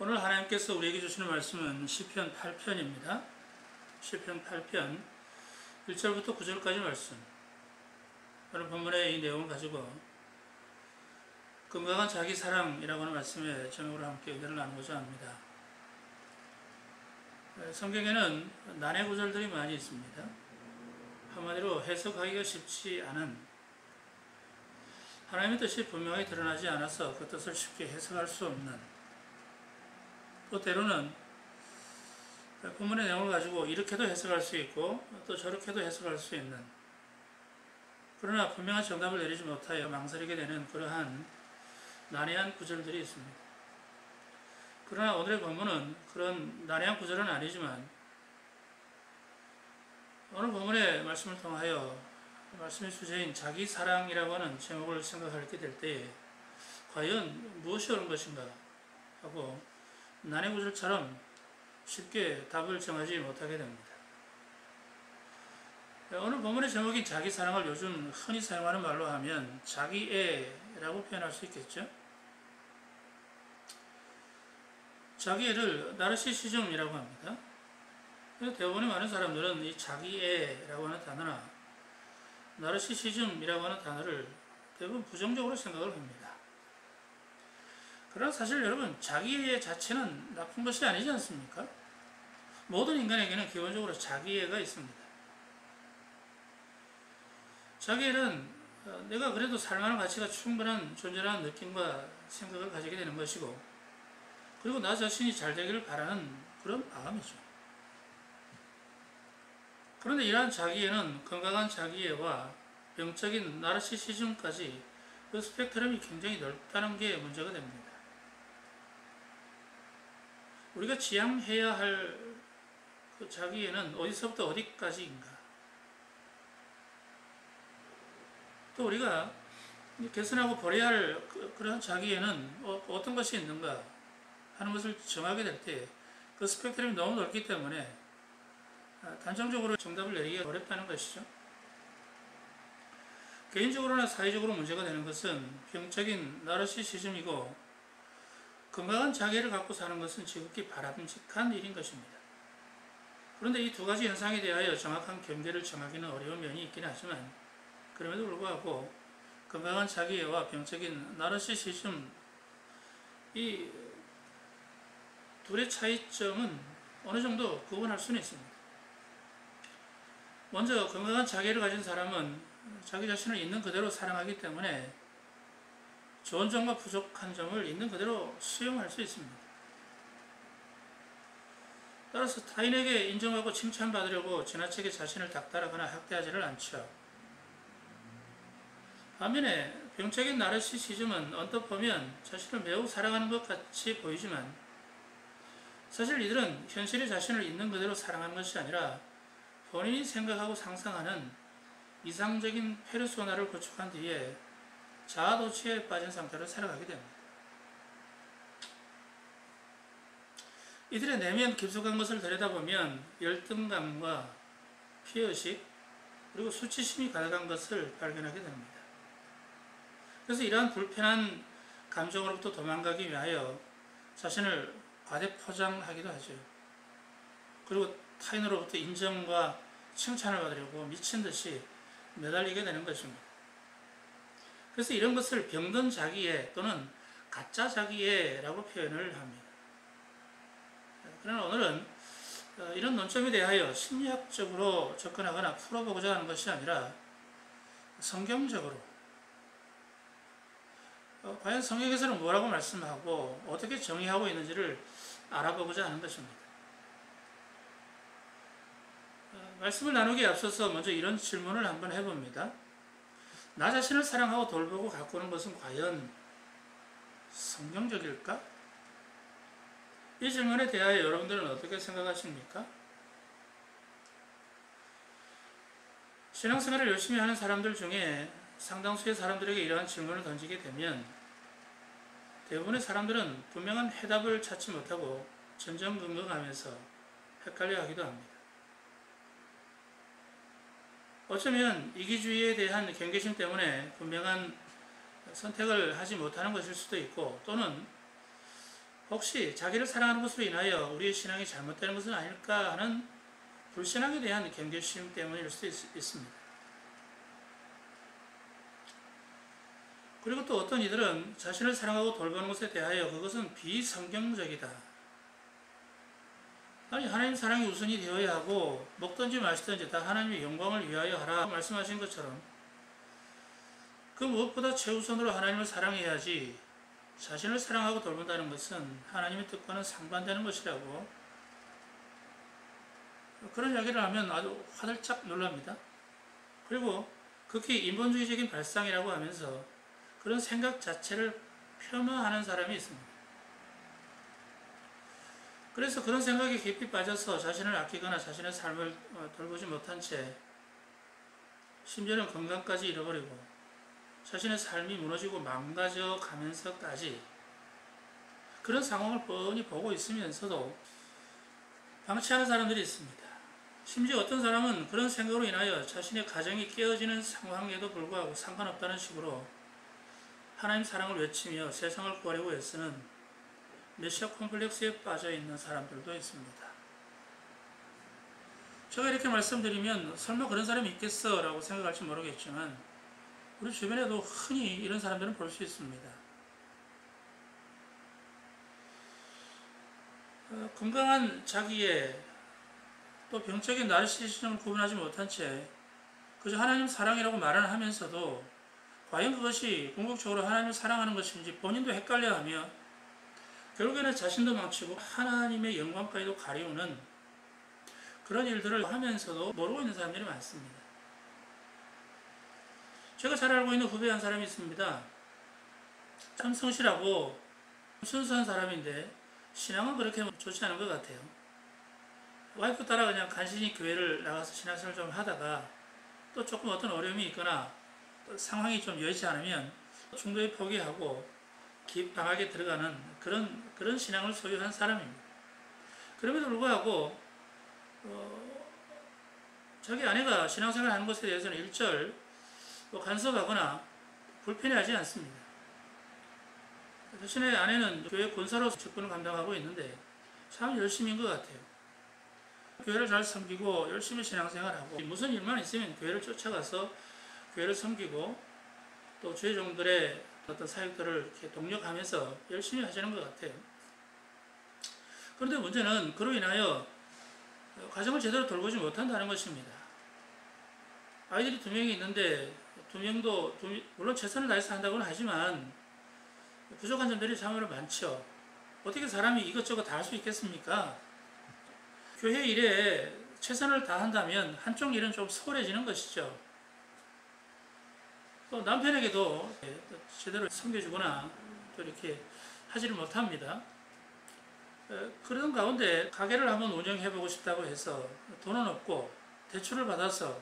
오늘 하나님께서 우리에게 주시는 말씀은 시편 8편입니다. 시편 8편 1절부터 9절까지 말씀. 오늘 본문의 이 내용을 가지고 건강한 자기 사랑이라고 하는 말씀에 제목으로 함께 의견을 나누고자 합니다. 성경에는 난해 구절들이 많이 있습니다. 한마디로 해석하기가 쉽지 않은, 하나님의 뜻이 분명히 드러나지 않아서 그 뜻을 쉽게 해석할 수 없는, 또 때로는 본문의 내용을 가지고 이렇게도 해석할 수 있고 또 저렇게도 해석할 수 있는, 그러나 분명한 정답을 내리지 못하여 망설이게 되는 그러한 난해한 구절들이 있습니다. 그러나 오늘의 본문은 그런 난해한 구절은 아니지만 오늘 본문의 말씀을 통하여 말씀의 주제인 자기 사랑이라고 하는 제목을 생각하게 될 때에 과연 무엇이 옳은 것인가 하고 난해 구절처럼 쉽게 답을 정하지 못하게 됩니다. 오늘 본문의 제목인 자기 사랑을 요즘 흔히 사용하는 말로 하면 자기애라고 표현할 수 있겠죠. 자기애를 나르시시즘이라고 합니다. 대부분의 많은 사람들은 이 자기애라고 하는 단어나 나르시시즘이라고 하는 단어를 대부분 부정적으로 생각을 합니다. 그러나 사실 여러분, 자기애 자체는 나쁜 것이 아니지 않습니까? 모든 인간에게는 기본적으로 자기애가 있습니다. 자기애는 내가 그래도 살만한 가치가 충분한 존재라는 느낌과 생각을 가지게 되는 것이고, 그리고 나 자신이 잘 되기를 바라는 그런 마음이죠. 그런데 이러한 자기애는 건강한 자기애와 병적인 나르시시즘까지 그 스펙트럼이 굉장히 넓다는 게 문제가 됩니다. 우리가 지향해야 할 그 자기애는 어디서부터 어디까지인가? 또 우리가 개선하고 버려야 할 그런 자기애는 어떤 것이 있는가 하는 것을 정하게 될 때 그 스펙트럼이 너무 넓기 때문에 단정적으로 정답을 내리기가 어렵다는 것이죠. 개인적으로나 사회적으로 문제가 되는 것은 병적인 나르시시즘이고, 건강한 자기애를 갖고 사는 것은 지극히 바람직한 일인 것입니다. 그런데 이 두 가지 현상에 대하여 정확한 경계를 정하기는 어려운 면이 있긴 하지만, 그럼에도 불구하고 건강한 자기애와 병적인 나르시시즘, 이 둘의 차이점은 어느 정도 구분할 수는 있습니다. 먼저 건강한 자기애를 가진 사람은 자기 자신을 있는 그대로 사랑하기 때문에 좋은 점과 부족한 점을 있는 그대로 수용할 수 있습니다. 따라서 타인에게 인정하고 칭찬받으려고 지나치게 자신을 닥달하거나 학대하지를 않죠. 반면에 병적인 나르시시즘은 언뜻 보면 자신을 매우 사랑하는 것 같이 보이지만, 사실 이들은 현실의 자신을 있는 그대로 사랑하는 것이 아니라 본인이 생각하고 상상하는 이상적인 페르소나를 구축한 뒤에 자아도취에 빠진 상태로 살아가게 됩니다. 이들의 내면 깊숙한 것을 들여다보면 열등감과 피해의식, 그리고 수치심이 가득한 것을 발견하게 됩니다. 그래서 이러한 불편한 감정으로부터 도망가기 위하여 자신을 과대포장하기도 하죠. 그리고 타인으로부터 인정과 칭찬을 받으려고 미친 듯이 매달리게 되는 것입니다. 그래서 이런 것을 병든 자기애 또는 가짜 자기애라고 표현을 합니다. 그러나 오늘은 이런 논점에 대하여 심리학적으로 접근하거나 풀어보고자 하는 것이 아니라 성경적으로, 과연 성경에서는 뭐라고 말씀하고 어떻게 정의하고 있는지를 알아보고자 하는 것입니다. 말씀을 나누기에 앞서서 먼저 이런 질문을 한번 해봅니다. 나 자신을 사랑하고 돌보고 가꾸는 것은 과연 성경적일까? 이 질문에 대하여 여러분들은 어떻게 생각하십니까? 신앙생활을 열심히 하는 사람들 중에 상당수의 사람들에게 이러한 질문을 던지게 되면 대부분의 사람들은 분명한 해답을 찾지 못하고 전전긍긍하면서 헷갈려 하기도 합니다. 어쩌면 이기주의에 대한 경계심 때문에 분명한 선택을 하지 못하는 것일 수도 있고, 또는 혹시 자기를 사랑하는 것으로 인하여 우리의 신앙이 잘못되는 것은 아닐까 하는 불신앙에 대한 경계심 때문일 수도 있습니다. 그리고 또 어떤 이들은 자신을 사랑하고 돌보는 것에 대하여 그것은 비성경적이다. 아니, 하나님 사랑이 우선이 되어야 하고 먹든지 마시든지 다 하나님의 영광을 위하여 하라 말씀하신 것처럼 그 무엇보다 최우선으로 하나님을 사랑해야지 자신을 사랑하고 돌본다는 것은 하나님의 뜻과는 상반되는 것이라고 그런 이야기를 하면 아주 화들짝 놀랍니다. 그리고 극히 인본주의적인 발상이라고 하면서 그런 생각 자체를 폄하하는 사람이 있습니다. 그래서 그런 생각에 깊이 빠져서 자신을 아끼거나 자신의 삶을 돌보지 못한 채 심지어는 건강까지 잃어버리고 자신의 삶이 무너지고 망가져 가면서까지 그런 상황을 뻔히 보고 있으면서도 방치하는 사람들이 있습니다. 심지어 어떤 사람은 그런 생각으로 인하여 자신의 가정이 깨어지는 상황에도 불구하고 상관없다는 식으로 하나님 사랑을 외치며 세상을 구하려고 애쓰는 메시아 콤플렉스에 빠져있는 사람들도 있습니다. 제가 이렇게 말씀드리면 설마 그런 사람이 있겠어 라고 생각할지 모르겠지만 우리 주변에도 흔히 이런 사람들은 볼 수 있습니다. 건강한 자기의 또 병적인 나르시시즘을 구분하지 못한 채 그저 하나님 사랑이라고 말을 하면서도 과연 그것이 궁극적으로 하나님을 사랑하는 것인지 본인도 헷갈려하며 결국에는 자신도 망치고 하나님의 영광까지도 가리우는 그런 일들을 하면서도 모르고 있는 사람들이 많습니다. 제가 잘 알고 있는 후배 한 사람이 있습니다. 참 성실하고 순수한 사람인데 신앙은 그렇게 좋지 않은 것 같아요. 와이프 따라 그냥 간신히 교회를 나가서 신앙생활 좀 하다가 또 조금 어떤 어려움이 있거나 상황이 좀 여의치 않으면 중도에 포기하고 깊방하게 들어가는 그런 신앙을 소유한 사람입니다. 그럼에도 불구하고 자기 아내가 신앙생활 하는 것에 대해서는 일절 간섭하거나 불편해하지 않습니다. 자신의 아내는 교회 권사로 직분을 감당하고 있는데 참 열심인 것 같아요. 교회를 잘 섬기고 열심히 신앙생활하고 무슨 일만 있으면 교회를 쫓아가서 교회를 섬기고 또 주의 종들의 어떤 사역들을 이렇게 동력하면서 열심히 하시는 것 같아요. 그런데 문제는 그로 인하여 가정을 제대로 돌보지 못한다는 것입니다. 아이들이 2명이 있는데 2명도 물론 최선을 다해서 한다고는 하지만 부족한 점들이 참으로 많죠. 어떻게 사람이 이것저것 다 할 수 있겠습니까? 교회 일에 최선을 다한다면 한쪽 일은 좀 소홀해지는 것이죠. 또 남편에게도 제대로 섬겨주거나 또 이렇게 하지를 못합니다. 그런 가운데 가게를 한번 운영해보고 싶다고 해서 돈은 없고 대출을 받아서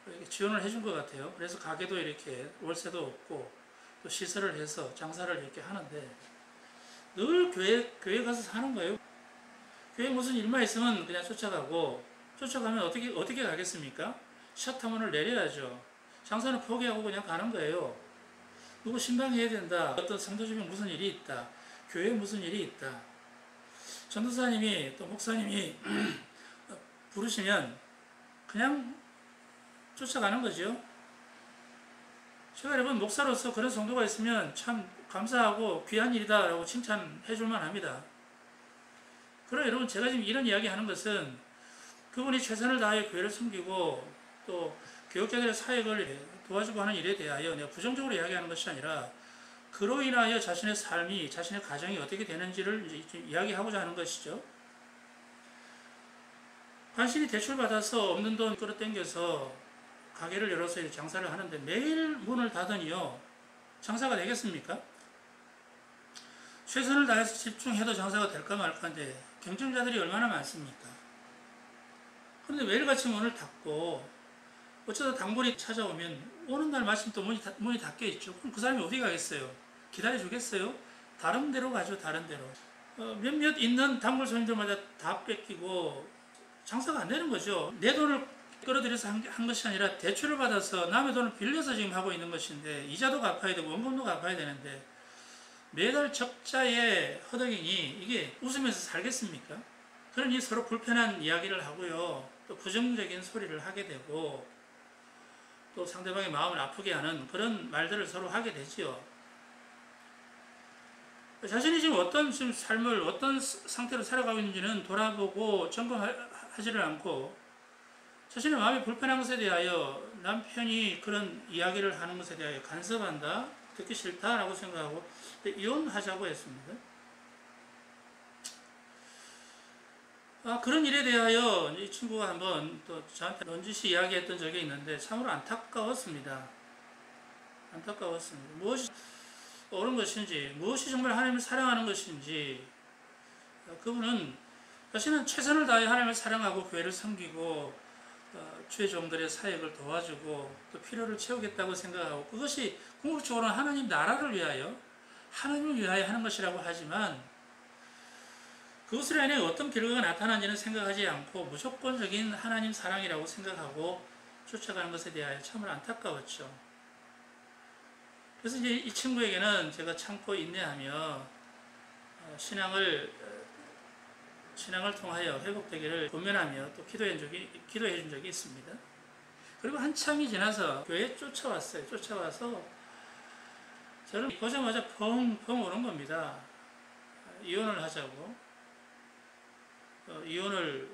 이렇게 지원을 해준 것 같아요. 그래서 가게도 이렇게 월세도 없고 또 시설을 해서 장사를 이렇게 하는데 늘 교회 가서 사는 거예요. 교회 무슨 일만 있으면 그냥 쫓아가면 어떻게 가겠습니까? 샷타문을 내려야죠. 장사는 포기하고 그냥 가는 거예요. 누구 신방해야 된다. 어떤 성도 집에 무슨 일이 있다. 교회에 무슨 일이 있다. 전도사님이 또 목사님이 부르시면 그냥 쫓아가는 거죠. 제가 여러분 목사로서 그런 성도가 있으면 참 감사하고 귀한 일이다 라고 칭찬해 줄만 합니다. 그럼 여러분 제가 지금 이런 이야기 하는 것은 그분이 최선을 다해 교회를 섬기고 또 교육자들의 사역을 도와주고 하는 일에 대하여 내가 부정적으로 이야기하는 것이 아니라 그로 인하여 자신의 삶이 자신의 가정이 어떻게 되는지를 이야기하고자 하는 것이죠. 간신히 대출받아서 없는 돈 끌어당겨서 가게를 열어서 장사를 하는데 매일 문을 닫으니요 장사가 되겠습니까? 최선을 다해서 집중해도 장사가 될까 말까인데 경쟁자들이 얼마나 많습니까? 그런데 매일같이 문을 닫고 어쩌다 단골이 찾아오면 오는 날 마침 또 문이 닫혀 있죠. 그럼 그 사람이 어디 가겠어요? 기다려 주겠어요? 다른 데로 가죠. 다른 데로. 몇몇 있는 단골 손님들마다 다 뺏기고 장사가 안 되는 거죠. 내 돈을 끌어들여서 한 것이 아니라 대출을 받아서 남의 돈을 빌려서 지금 하고 있는 것인데 이자도 갚아야 되고 원금도 갚아야 되는데 매달 적자의 허덕이니 이게 웃으면서 살겠습니까? 그러니 서로 불편한 이야기를 하고요. 또 부정적인 소리를 하게 되고 또 상대방의 마음을 아프게 하는 그런 말들을 서로 하게 되지요. 자신이 지금 어떤 지금 삶을 어떤 상태로 살아가고 있는지는 돌아보고 점검하지를 않고 자신의 마음이 불편한 것에 대하여 남편이 그런 이야기를 하는 것에 대하여 간섭한다, 듣기 싫다라고 생각하고 이혼하자고 했습니다. 그런 일에 대하여 이 친구가 한번 또 저한테 넌지시 이야기했던 적이 있는데 참으로 안타까웠습니다. 안타까웠습니다. 무엇이 옳은 것인지, 무엇이 정말 하나님을 사랑하는 것인지, 그분은 자신은 최선을 다해 하나님을 사랑하고 교회를 섬기고 주의 종들의 사역을 도와주고 또 필요를 채우겠다고 생각하고 그것이 궁극적으로는 하나님 나라를 위하여 하나님을 위하여 하는 것이라고 하지만 그것으로 인해 어떤 결과가 나타나는지는 생각하지 않고 무조건적인 하나님 사랑이라고 생각하고 쫓아가는 것에 대하여 참으로 안타까웠죠. 그래서 이제 이 친구에게는 제가 참고 인내하며 신앙을 통하여 회복되기를 권면하며 또 기도해 준 적이 있습니다. 그리고 한참이 지나서 교회에 쫓아왔어요. 쫓아와서 저를 보자마자 펑펑 오는 겁니다. 이혼을 하자고. 이혼을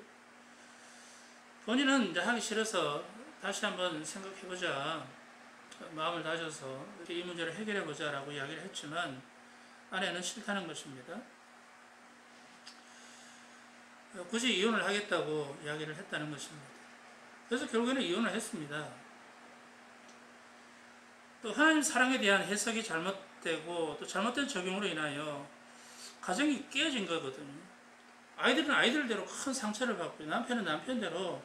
본인은 이제 하기 싫어서 다시 한번 생각해보자. 마음을 다져서 이 문제를 해결해보자 라고 이야기를 했지만 아내는 싫다는 것입니다. 굳이 이혼을 하겠다고 이야기를 했다는 것입니다. 그래서 결국에는 이혼을 했습니다. 또 하나님 사랑에 대한 해석이 잘못되고 또 잘못된 적용으로 인하여 가정이 깨어진 거거든요. 아이들은 아이들대로 큰 상처를 받고 남편은 남편대로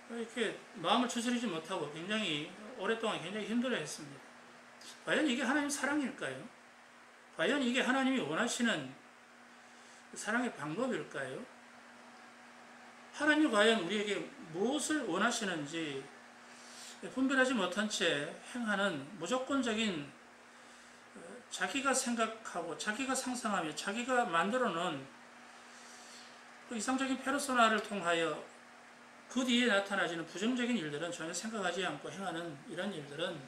이렇게 마음을 추스리지 못하고 굉장히 오랫동안 굉장히 힘들어했습니다. 과연 이게 하나님 사랑일까요? 과연 이게 하나님이 원하시는 사랑의 방법일까요? 하나님이 과연 우리에게 무엇을 원하시는지 분별하지 못한 채 행하는 무조건적인 자기가 생각하고 자기가 상상하며 자기가 만들어 놓은 이상적인 페르소나를 통하여 그 뒤에 나타나지는 부정적인 일들은 전혀 생각하지 않고 행하는 이런 일들은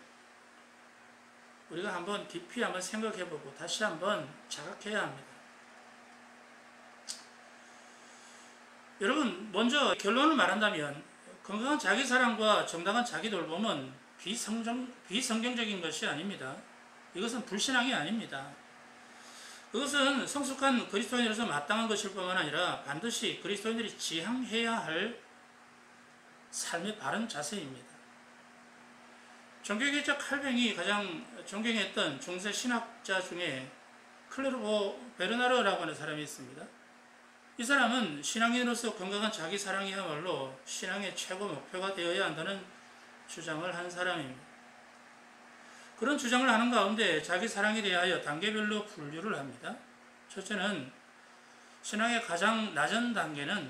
우리가 한번 깊이 한번 생각해보고 다시 한번 자각해야 합니다. 여러분, 먼저 결론을 말한다면 건강한 자기사랑과 정당한 자기돌봄은 비성경적인 것이 아닙니다. 이것은 불신앙이 아닙니다. 그것은 성숙한 그리스도인으로서 마땅한 것일 뿐만 아니라 반드시 그리스도인들이 지향해야 할 삶의 바른 자세입니다. 종교개혁자 칼뱅이 가장 존경했던 중세 신학자 중에 클레르보 베르나르라고 하는 사람이 있습니다. 이 사람은 신앙인으로서 건강한 자기사랑이야말로 신앙의 최고 목표가 되어야 한다는 주장을 한 사람입니다. 그런 주장을 하는 가운데 자기사랑에 대하여 단계별로 분류를 합니다. 첫째는 신앙의 가장 낮은 단계는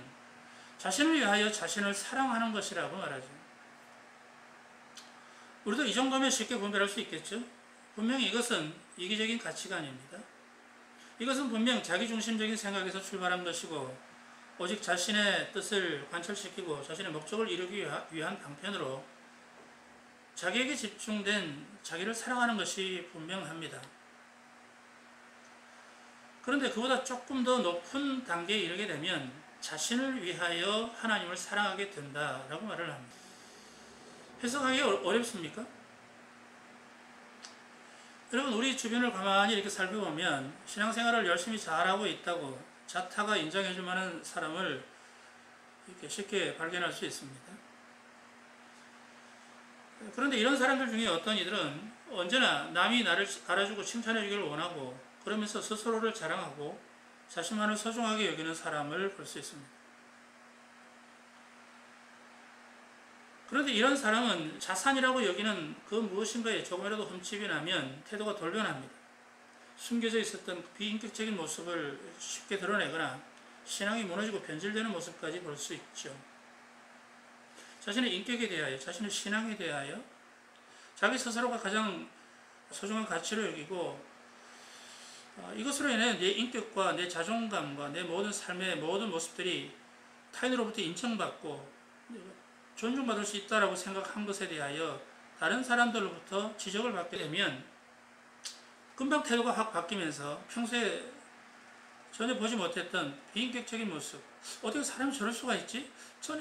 자신을 위하여 자신을 사랑하는 것이라고 말하죠. 우리도 이 정도면 쉽게 분별할 수 있겠죠? 분명히 이것은 이기적인 가치가 아닙니다. 이것은 분명 자기중심적인 생각에서 출발한 것이고 오직 자신의 뜻을 관철시키고 자신의 목적을 이루기 위한 방편으로 자기에게 집중된 자기를 사랑하는 것이 분명합니다. 그런데 그보다 조금 더 높은 단계에 이르게 되면 자신을 위하여 하나님을 사랑하게 된다라고 말을 합니다. 해석하기 어렵습니까? 여러분, 우리 주변을 가만히 이렇게 살펴보면 신앙생활을 열심히 잘하고 있다고 자타가 인정해줄 만한 사람을 이렇게 쉽게 발견할 수 있습니다. 그런데 이런 사람들 중에 어떤 이들은 언제나 남이 나를 알아주고 칭찬해주기를 원하고 그러면서 스스로를 자랑하고 자신만을 소중하게 여기는 사람을 볼 수 있습니다. 그런데 이런 사람은 자산이라고 여기는 그 무엇인가에 조금이라도 흠집이 나면 태도가 돌변합니다. 숨겨져 있었던 비인격적인 모습을 쉽게 드러내거나 신앙이 무너지고 변질되는 모습까지 볼 수 있죠. 자신의 인격에 대하여, 자신의 신앙에 대하여 자기 스스로가 가장 소중한 가치로 여기고 이것으로 인해 내 인격과 내 자존감과 내 모든 삶의 모든 모습들이 타인으로부터 인정받고 존중받을 수 있다고 생각한 것에 대하여 다른 사람들로부터 지적을 받게 되면 금방 태도가 확 바뀌면서 평소에 전혀 보지 못했던 비인격적인 모습, 어떻게 사람이 저럴 수가 있지? 저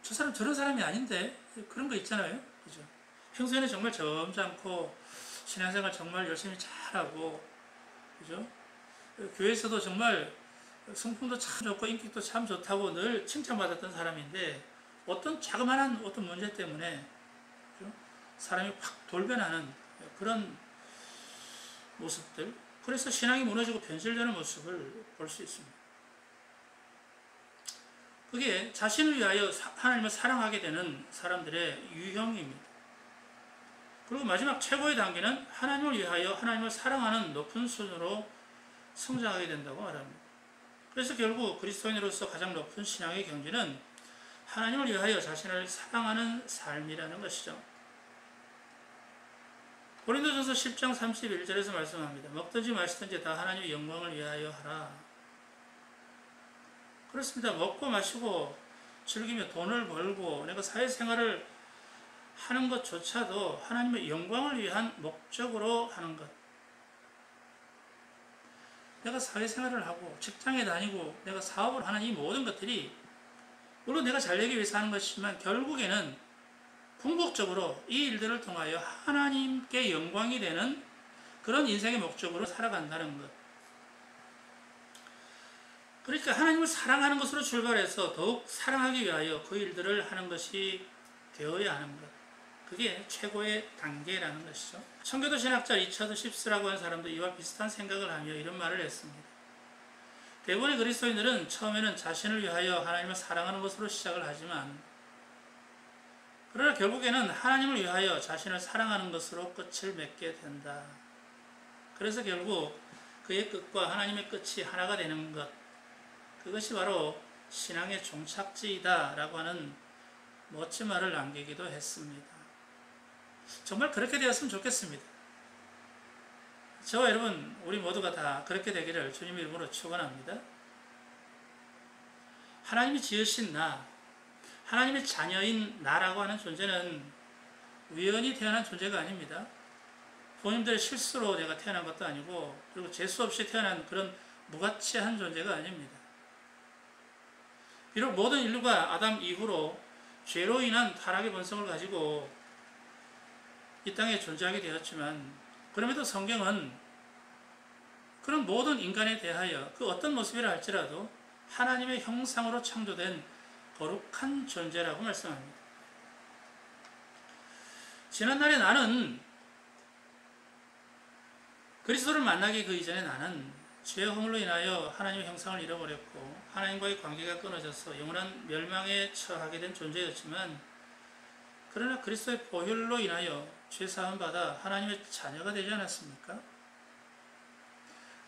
사람 저런 사람이 아닌데? 그런 거 있잖아요. 그죠? 평소에는 정말 점잖고 신앙생활 정말 열심히 잘하고, 그죠? 교회에서도 정말 성품도 참 좋고 인격도 참 좋다고 늘 칭찬받았던 사람인데 어떤 자그마한 어떤 문제 때문에, 그죠? 사람이 확 돌변하는 그런 모습들, 그래서 신앙이 무너지고 변질되는 모습을 볼 수 있습니다. 그게 자신을 위하여 하나님을 사랑하게 되는 사람들의 유형입니다. 그리고 마지막 최고의 단계는 하나님을 위하여 하나님을 사랑하는 높은 수준으로 성장하게 된다고 말합니다. 그래서 결국 그리스도인으로서 가장 높은 신앙의 경지는 하나님을 위하여 자신을 사랑하는 삶이라는 것이죠. 고린도전서 10장 31절에서 말씀합니다. 먹든지 마시든지 다 하나님의 영광을 위하여 하라. 그렇습니다. 먹고 마시고 즐기며 돈을 벌고 내가 사회생활을 하는 것조차도 하나님의 영광을 위한 목적으로 하는 것. 내가 사회생활을 하고 직장에 다니고 내가 사업을 하는 이 모든 것들이 물론 내가 잘 되기 위해서 하는 것이지만 결국에는 궁극적으로 이 일들을 통하여 하나님께 영광이 되는 그런 인생의 목적으로 살아간다는 것. 그러니까 하나님을 사랑하는 것으로 출발해서 더욱 사랑하기 위하여 그 일들을 하는 것이 되어야 하는 것. 그게 최고의 단계라는 것이죠. 청교도 신학자 리처드 십스라고 하는 사람도 이와 비슷한 생각을 하며 이런 말을 했습니다. 대부분의 그리스도인들은 처음에는 자신을 위하여 하나님을 사랑하는 것으로 시작을 하지만 그러나 결국에는 하나님을 위하여 자신을 사랑하는 것으로 끝을 맺게 된다. 그래서 결국 그의 끝과 하나님의 끝이 하나가 되는 것, 그것이 바로 신앙의 종착지이다 라고 하는 멋진 말을 남기기도 했습니다. 정말 그렇게 되었으면 좋겠습니다. 저와 여러분 우리 모두가 다 그렇게 되기를 주님의 이름으로 축원합니다. 하나님이 지으신 나, 하나님의 자녀인 나라고 하는 존재는 우연히 태어난 존재가 아닙니다. 부모님들의 실수로 내가 태어난 것도 아니고 그리고 재수 없이 태어난 그런 무가치한 존재가 아닙니다. 비록 모든 인류가 아담 이후로 죄로 인한 타락의 본성을 가지고 이 땅에 존재하게 되었지만 그럼에도 성경은 그런 모든 인간에 대하여 그 어떤 모습이라 할지라도 하나님의 형상으로 창조된 거룩한 존재라고 말씀합니다. 지난날에 나는 그리스도를 만나기 그 이전에 나는 죄의 허물로 인하여 하나님의 형상을 잃어버렸고 하나님과의 관계가 끊어져서 영원한 멸망에 처하게 된 존재였지만 그러나 그리스도의 보혈로 인하여 죄 사함 받아 하나님의 자녀가 되지 않았습니까?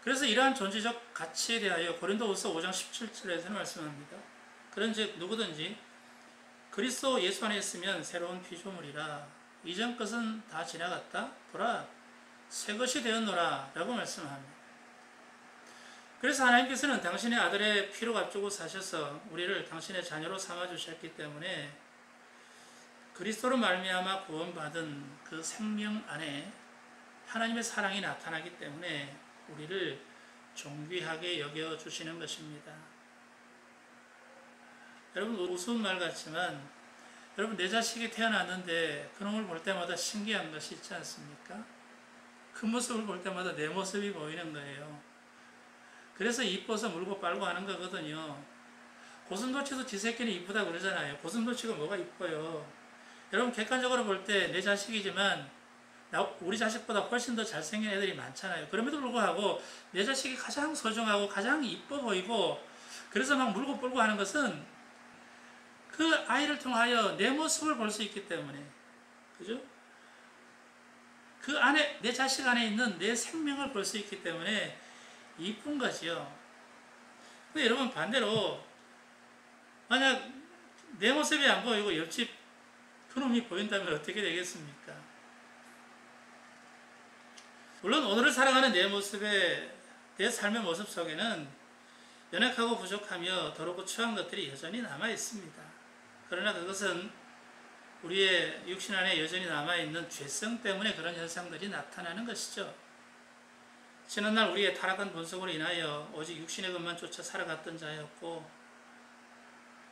그래서 이러한 존재적 가치에 대하여 고린도후서 5장 17절에서는 말씀합니다. 그런즉 누구든지 그리스도 예수 안에 있으면 새로운 피조물이라 이전 것은 다 지나갔다 보라 새 것이 되었노라 라고 말씀합니다. 그래서 하나님께서는 당신의 아들의 피로 값주고 사셔서 우리를 당신의 자녀로 삼아주셨기 때문에 그리스도로 말미암아 구원받은 그 생명 안에 하나님의 사랑이 나타나기 때문에 우리를 존귀하게 여겨주시는 것입니다. 여러분 우스운 말 같지만 여러분 내 자식이 태어났는데 그놈을 볼 때마다 신기한 것이 있지 않습니까? 그 모습을 볼 때마다 내 모습이 보이는 거예요. 그래서 이뻐서 물고 빨고 하는 거거든요. 고슴도치도 지 새끼는 이쁘다 그러잖아요. 고슴도치가 뭐가 이뻐요. 여러분 객관적으로 볼 때 내 자식이지만 우리 자식보다 훨씬 더 잘생긴 애들이 많잖아요. 그럼에도 불구하고 내 자식이 가장 소중하고 가장 이뻐 보이고 그래서 막 물고 끌고 하는 것은 그 아이를 통하여 내 모습을 볼 수 있기 때문에, 그죠? 그 안에 내 자식 안에 있는 내 생명을 볼 수 있기 때문에 이쁜 거지요. 근데 여러분 반대로 만약 내 모습이 안 보이고 옆집 그놈이 보인다면 어떻게 되겠습니까? 물론 오늘을 살아가는 내 삶의 모습 속에는 연약하고 부족하며 더럽고 추한 것들이 여전히 남아 있습니다. 그러나 그것은 우리의 육신 안에 여전히 남아있는 죄성 때문에 그런 현상들이 나타나는 것이죠. 지난날 우리의 타락한 본성으로 인하여 오직 육신의 것만 쫓아 살아갔던 자였고,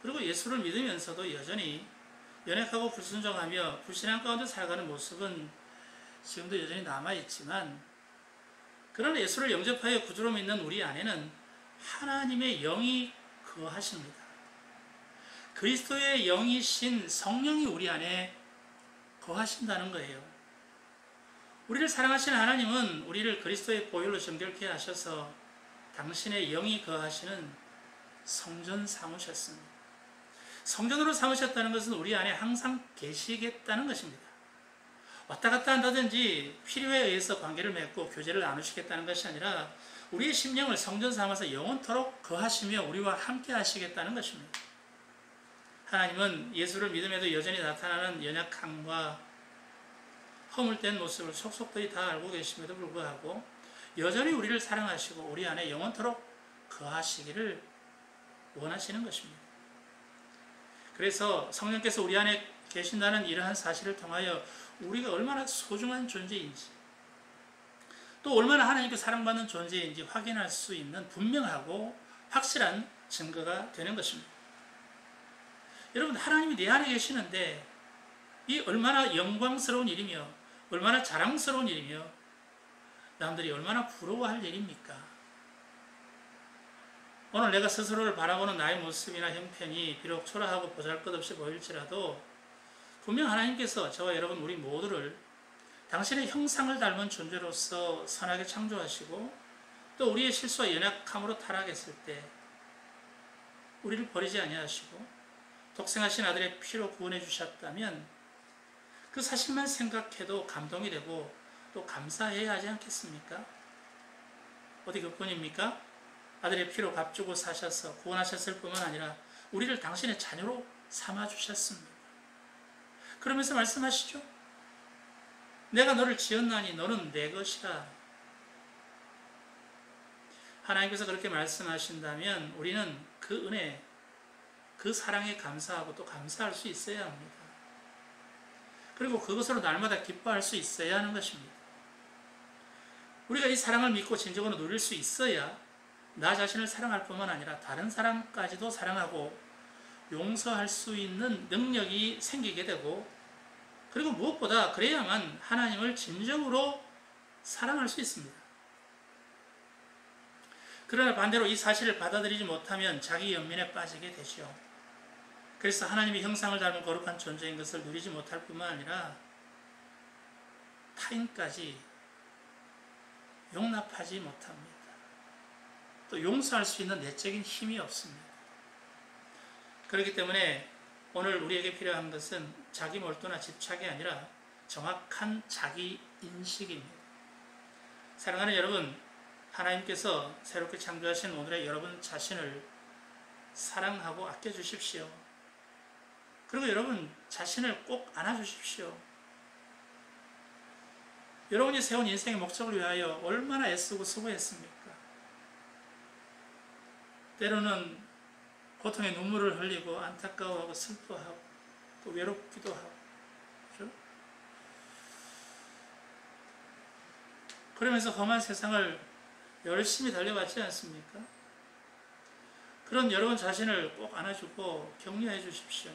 그리고 예수를 믿으면서도 여전히 연약하고 불순종하며 불신앙 가운데 살아가는 모습은 지금도 여전히 남아있지만, 그러나 예수를 영접하여 구주로 믿는 우리 안에는 하나님의 영이 거하십니다. 그리스도의 영이신 성령이 우리 안에 거하신다는 거예요. 우리를 사랑하시는 하나님은 우리를 그리스도의 보혈로 정결케 하셔서 당신의 영이 거하시는 성전 삼으셨습니다. 성전으로 삼으셨다는 것은 우리 안에 항상 계시겠다는 것입니다. 왔다 갔다 한다든지 필요에 의해서 관계를 맺고 교제를 나누시겠다는 것이 아니라 우리의 심령을 성전 삼아서 영원토록 거하시며 우리와 함께 하시겠다는 것입니다. 하나님은 예수를 믿음에도 여전히 나타나는 연약함과 허물된 모습을 속속들이 다 알고 계심에도 불구하고 여전히 우리를 사랑하시고 우리 안에 영원토록 거하시기를 원하시는 것입니다. 그래서 성령께서 우리 안에 계신다는 이러한 사실을 통하여 우리가 얼마나 소중한 존재인지, 또 얼마나 하나님께 사랑받는 존재인지 확인할 수 있는 분명하고 확실한 증거가 되는 것입니다. 여러분, 하나님이 내 안에 계시는데 이 얼마나 영광스러운 일이며 얼마나 자랑스러운 일이며 남들이 얼마나 부러워할 일입니까? 오늘 내가 스스로를 바라보는 나의 모습이나 형편이 비록 초라하고 보잘것없이 보일지라도 분명 하나님께서 저와 여러분 우리 모두를 당신의 형상을 닮은 존재로서 선하게 창조하시고 또 우리의 실수와 연약함으로 타락했을 때 우리를 버리지 아니하시고 독생하신 아들의 피로 구원해 주셨다면 그 사실만 생각해도 감동이 되고 또 감사해야 하지 않겠습니까? 어디 그뿐입니까? 아들의 피로 값주고 사셔서 구원하셨을 뿐만 아니라 우리를 당신의 자녀로 삼아주셨습니다. 그러면서 말씀하시죠. 내가 너를 지었나니 너는 내 것이라. 하나님께서 그렇게 말씀하신다면 우리는 그 은혜, 그 사랑에 감사하고 또 감사할 수 있어야 합니다. 그리고 그것으로 날마다 기뻐할 수 있어야 하는 것입니다. 우리가 이 사랑을 믿고 진정으로 누릴 수 있어야 나 자신을 사랑할 뿐만 아니라 다른 사람까지도 사랑하고 용서할 수 있는 능력이 생기게 되고, 그리고 무엇보다 그래야만 하나님을 진정으로 사랑할 수 있습니다. 그러나 반대로 이 사실을 받아들이지 못하면 자기 연민에 빠지게 되죠. 그래서 하나님의 형상을 닮은 거룩한 존재인 것을 누리지 못할 뿐만 아니라 타인까지 용납하지 못합니다. 또 용서할 수 있는 내적인 힘이 없습니다. 그렇기 때문에 오늘 우리에게 필요한 것은 자기 몰두나 집착이 아니라 정확한 자기 인식입니다. 사랑하는 여러분, 하나님께서 새롭게 창조하신 오늘의 여러분 자신을 사랑하고 아껴주십시오. 그리고 여러분 자신을 꼭 안아주십시오. 여러분이 세운 인생의 목적을 위하여 얼마나 애쓰고 수고했습니까? 때로는 고통의 눈물을 흘리고 안타까워하고 슬퍼하고 또 외롭기도 하고, 그렇죠? 그러면서 험한 세상을 열심히 달려왔지 않습니까? 그런 여러분 자신을 꼭 안아주고 격려해 주십시오.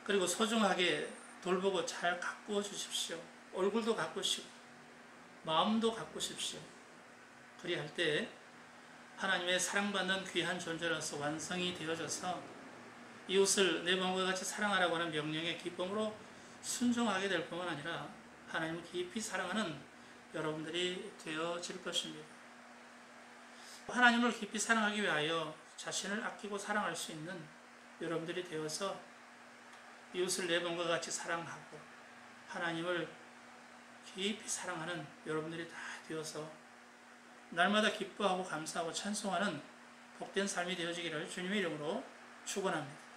그리고 소중하게 돌보고 잘 가꾸어 주십시오. 얼굴도 가꾸시고 마음도 가꾸십시오. 그리할 때 하나님의 사랑받는 귀한 존재로서 완성이 되어져서 이웃을 내 몸과 같이 사랑하라고 하는 명령에 기쁨으로 순종하게 될 뿐만 아니라 하나님을 깊이 사랑하는 여러분들이 되어질 것입니다. 하나님을 깊이 사랑하기 위하여 자신을 아끼고 사랑할 수 있는 여러분들이 되어서 이웃을 내 몸과 같이 사랑하고 하나님을 깊이 사랑하는 여러분들이 다 되어서 날마다 기뻐하고 감사하고 찬송하는 복된 삶이 되어지기를 주님의 이름으로 축원합니다.